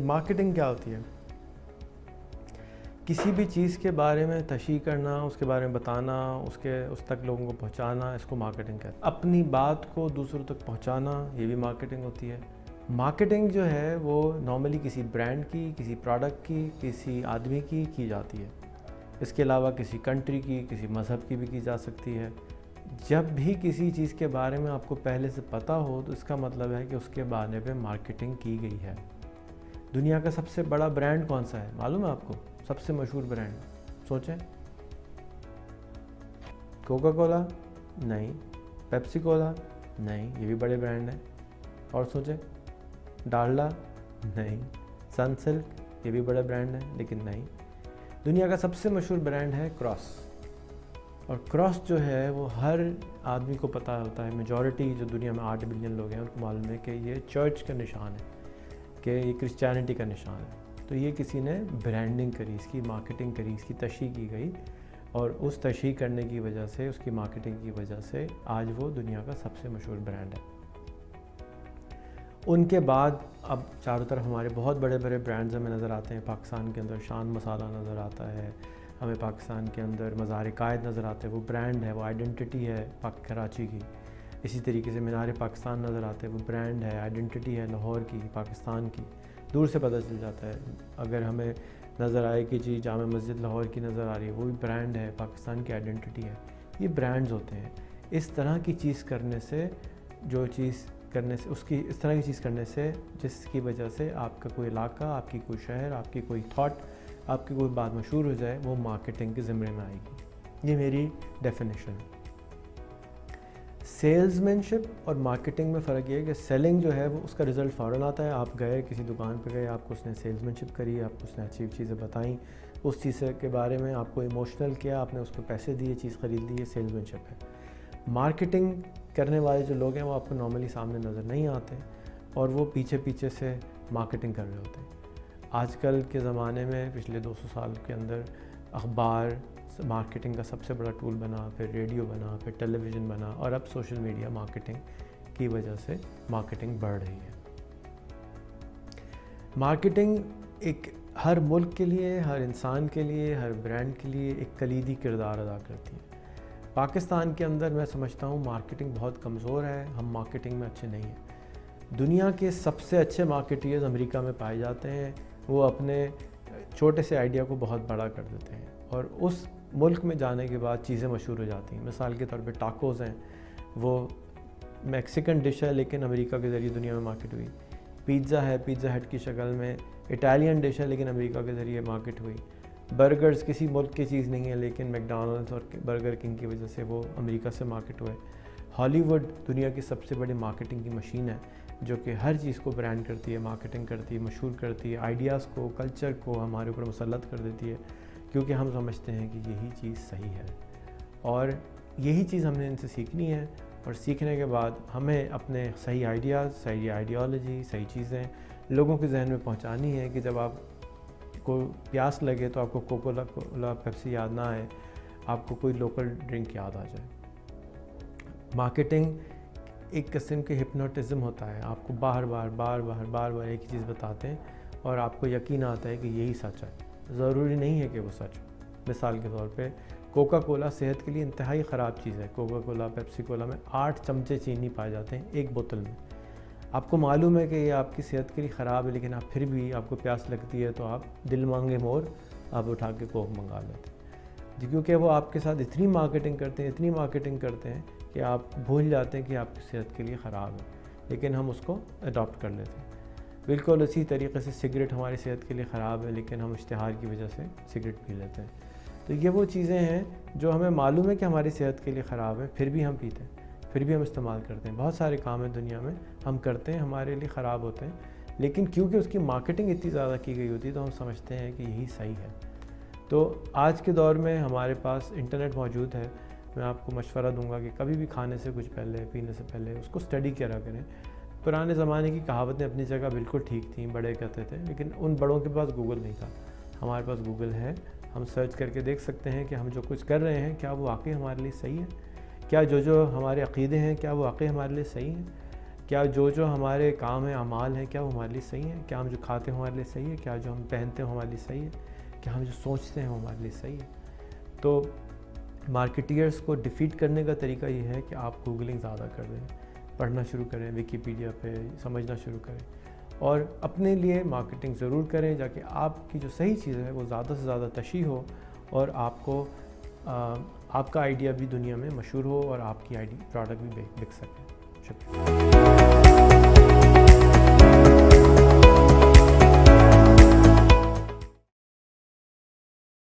Marketing کیا ہوتی ہے؟ کسی بھی چیز کے بارے میں تشریح کرنا، اس کے بارے میں بتانا، اس تک لوگوں کو پہنچانا، اس کو مارکیٹنگ کہتے ہیں۔ اپنی بات کو دوسروں تک پہنچانا، یہ بھی مارکیٹنگ ہوتی ہے۔ مارکیٹنگ جو ہے وہ نارملی کسی برانڈ کی، کسی پروڈکٹ کی، کسی آدمی کی جاتی ہے۔ اس کے علاوہ کسی کنٹری کی، کسی مذہب کی بھی کی جا سکتی ہے۔ جب بھی کسی چیز کے بارے میں آپ کو پہلے سے پتہ ہو تو اس کا مطلب ہے کہ اس کے بارے میں مارکیٹنگ کی گئی ہے۔ دنیا کا سب سے بڑا برانڈ کون سا ہے معلوم ہے آپ کو؟ سب سے مشہور برانڈ سوچیں۔ Coca Cola? نہیں۔ Pepsi cola? نہیں، یہ بھی بڑے برانڈ ہیں۔ اور سوچیں۔ ڈالڈا؟ نہیں۔ سنسلک؟ یہ بھی بڑا برانڈ ہے لیکن نہیں۔ دنیا کا سب سے مشہور برانڈ ہے کراس، اور کراس جو ہے وہ ہر آدمی کو پتہ ہوتا ہے، میجورٹی جو دنیا میں 8 بلین لوگ ہیں ان کو معلوم ہے کہ یہ چرچ کا نشان ہے، کہ یہ کرسچینٹی کا نشان ہے۔ تو یہ کسی نے برانڈنگ کری، اس کی مارکیٹنگ کری، اس کی تشہیر کی گئی، اور اس تشہیر کرنے کی وجہ سے، اس کی مارکیٹنگ کی وجہ سے آج وہ دنیا کا سب سے مشہور برانڈ ہے۔ ان کے بعد اب چاروں طرف ہمارے بہت بڑے بڑے برانڈز ہمیں نظر آتے ہیں۔ پاکستان کے اندر شان مسالہ نظر آتا ہے، ہمیں پاکستان کے اندر مزار قائد نظر آتے ہیں، وہ برانڈ ہے، وہ آئیڈینٹی ہے کراچی کی۔ اسی طریقے سے مینار پاکستان نظر آتے ہیں، وہ برانڈ ہے، آئیڈینٹی ہے لاہور کی، پاکستان کی۔ دور سے پتہ چل جاتا ہے، اگر ہمیں نظر آئے کہ جی جامع مسجد لاہور کی نظر آ رہی ہے، وہ بھی برانڈ ہے، پاکستان کی آئیڈینٹی ہے۔ یہ برانڈز ہوتے ہیں۔ اس طرح کی چیز کرنے سے، اس طرح کی چیز کرنے سے جس کی وجہ سے آپ کا کوئی علاقہ، آپ کی کوئی شہر، آپ کی کوئی تھاٹ، آپ کی کوئی بات مشہور ہو جائے، وہ مارکیٹنگ کے زمرے میں آئے گی۔ یہ میری ڈیفینیشن ہے۔ سیلز مین شپ اور مارکیٹنگ میں فرق یہ ہے کہ سیلنگ جو ہے وہ اس کا رزلٹ فوراً آتا ہے۔ آپ گئے کسی دکان پہ گئے، آپ کو اس نے سیلز مین شپ کری، آپ کو اس نے اچھی چیزیں بتائیں، اس چیز کے بارے میں آپ کو ایموشنل کیا، آپ نے اس پہ پیسے دیے، چیز خرید لی، یہ سیلز مین شپ ہے۔ مارکیٹنگ کرنے والے جو لوگ ہیں وہ آپ کو نارملی سامنے نظر نہیں آتے، اور وہ پیچھے سے مارکیٹنگ کر رہے ہوتے ہیں۔ آج کل کے زمانے میں پچھلے 200 سال کے اندر اخبار مارکیٹنگ کا سب سے بڑا ٹول بنا، پھر ریڈیو بنا، پھر ٹیلی ویژن بنا، اور اب سوشل میڈیا مارکیٹنگ کی وجہ سے مارکیٹنگ بڑھ رہی ہے۔ مارکیٹنگ ایک ہر ملک کے لیے، ہر انسان کے لیے، ہر برانڈ کے لیے ایک کلیدی کردار ادا کرتی ہے۔ پاکستان کے اندر میں سمجھتا ہوں مارکیٹنگ بہت کمزور ہے، ہم مارکیٹنگ میں اچھے نہیں ہیں۔ دنیا کے سب سے اچھے مارکیٹرز امریکہ میں پائے جاتے ہیں، وہ اپنے چھوٹے سے آئیڈیا کو بہت بڑا کر دیتے ہیں، اور اس ملک میں جانے کے بعد چیزیں مشہور ہو جاتی ہیں۔ مثال کے طور پہ ٹاکوز ہیں، وہ میکسیکن ڈش ہے لیکن امریکہ کے ذریعے دنیا میں مارکیٹ ہوئی۔ پیزا ہے، پیزا ہٹ کی شکل میں، اٹالین ڈش ہے لیکن امریکہ کے ذریعے مارکیٹ ہوئی۔ برگرز کسی ملک کی چیز نہیں ہے لیکن میکڈونلڈس اور برگر کنگ کی وجہ سے وہ امریکہ سے مارکیٹ ہوئے۔ ہالی ووڈ دنیا کی سب سے بڑی مارکیٹنگ کی مشین ہے، جو کہ ہر چیز کو برانڈ کرتی ہے، مارکیٹنگ کرتی ہے، مشہور کرتی ہے، آئیڈیاز کو، کلچر کو ہمارے اوپر مسلط کر دیتی ہے، کیونکہ ہم سمجھتے ہیں کہ یہی چیز صحیح ہے، اور یہی چیز ہم نے ان سے سیکھنی ہے۔ اور سیکھنے کے بعد ہمیں اپنے صحیح آئیڈیاز، صحیح آئیڈیالوجی، صحیح چیزیں لوگوں کے ذہن میں پہنچانی ہے، کہ جب آپ کو پیاس لگے تو آپ کو کوکا کولا، پیپسی یاد نہ آئے، آپ کو کوئی لوکل ڈرنک یاد آ جائے۔ مارکیٹنگ ایک قسم کے ہپنوٹزم ہوتا ہے، آپ کو بار بار ایک ہی چیز بتاتے ہیں اور آپ کو یقین آتا ہے کہ یہی سچ ہے۔ ضروری نہیں ہے کہ وہ سچ ہو۔ مثال کے طور پہ کوکا کولا صحت کے لیے انتہائی خراب چیز ہے۔ کوکا کولا، پیپسی کولا میں 8 چمچے چینی پائے جاتے ہیں ایک بوتل میں۔ آپ کو معلوم ہے کہ یہ آپ کی صحت کے لیے خراب ہے، لیکن آپ پھر بھی، آپ کو پیاس لگتی ہے تو آپ دل مانگے مور آپ اٹھا کے کوک منگا لیتے ہیں، کیونکہ وہ آپ کے ساتھ اتنی مارکیٹنگ کرتے ہیں کہ آپ بھول جاتے ہیں کہ آپ کی صحت کے لیے خراب ہے، لیکن ہم اس کو اڈاپٹ کر لیتے ہیں۔ بالکل اسی طریقے سے سگریٹ ہماری صحت کے لیے خراب ہے، لیکن ہم اشتہار کی وجہ سے سگریٹ پی لیتے ہیں۔ تو یہ وہ چیزیں ہیں جو ہمیں معلوم ہے کہ ہماری صحت کے لیے خراب ہے، پھر بھی ہم پیتے ہیں، پھر بھی ہم استعمال کرتے ہیں۔ بہت سارے کام ہیں دنیا میں ہم کرتے ہیں، ہمارے لیے خراب ہوتے ہیں، لیکن کیونکہ اس کی مارکیٹنگ اتنی زیادہ کی گئی ہوتی ہے تو ہم سمجھتے ہیں کہ یہی صحیح ہے۔ تو آج کے دور میں ہمارے پاس انٹرنیٹ موجود ہے۔ میں آپ کو مشورہ دوں گا کہ کبھی بھی کھانے سے کچھ پہلے، پینے سے پہلے اس کو اسٹڈی کرا کریں۔ پرانے زمانے کی کہاوتیں اپنی جگہ بالکل ٹھیک تھیں، بڑے کہتے تھے، لیکن ان بڑوں کے پاس گوگل نہیں تھا۔ ہمارے پاس گوگل ہے، ہم سرچ کر کے دیکھ سکتے ہیں کہ ہم جو کچھ کر رہے ہیں کیا وہ واقعی ہمارے لیے صحیح ہے، کیا جو ہمارے عقیدے ہیں کیا وہ واقعی ہمارے لیے صحیح ہیں۔ کیا جو ہمارے کام ہیں، اعمال ہیں، کیا وہ ہمارے لیے صحیح ہیں؟ کیا ہم جو کھاتے ہیں ہمارے لیے صحیح ہے؟ کیا جو ہم پہنتے ہیں ہمارے لیے صحیح ہے؟ کیا ہم جو سوچتے ہیں وہ ہمارے لیے صحیح ہے؟ تو مارکیٹیئرس کو ڈیفیٹ کرنے کا طریقہ یہ ہے کہ آپ گوگلنگ زیادہ کر دیں، پڑھنا شروع کریں، ویکیپیڈیا پہ سمجھنا شروع کریں، اور اپنے لیے مارکیٹنگ ضرور کریں جا کہ آپ کی جو صحیح چیز ہے وہ زیادہ سے زیادہ تشہیر ہو، اور آپ کا آئیڈیا بھی دنیا میں مشہور ہو، اور آپ کی پروڈکٹ بھی بک سکے۔ شکریہ۔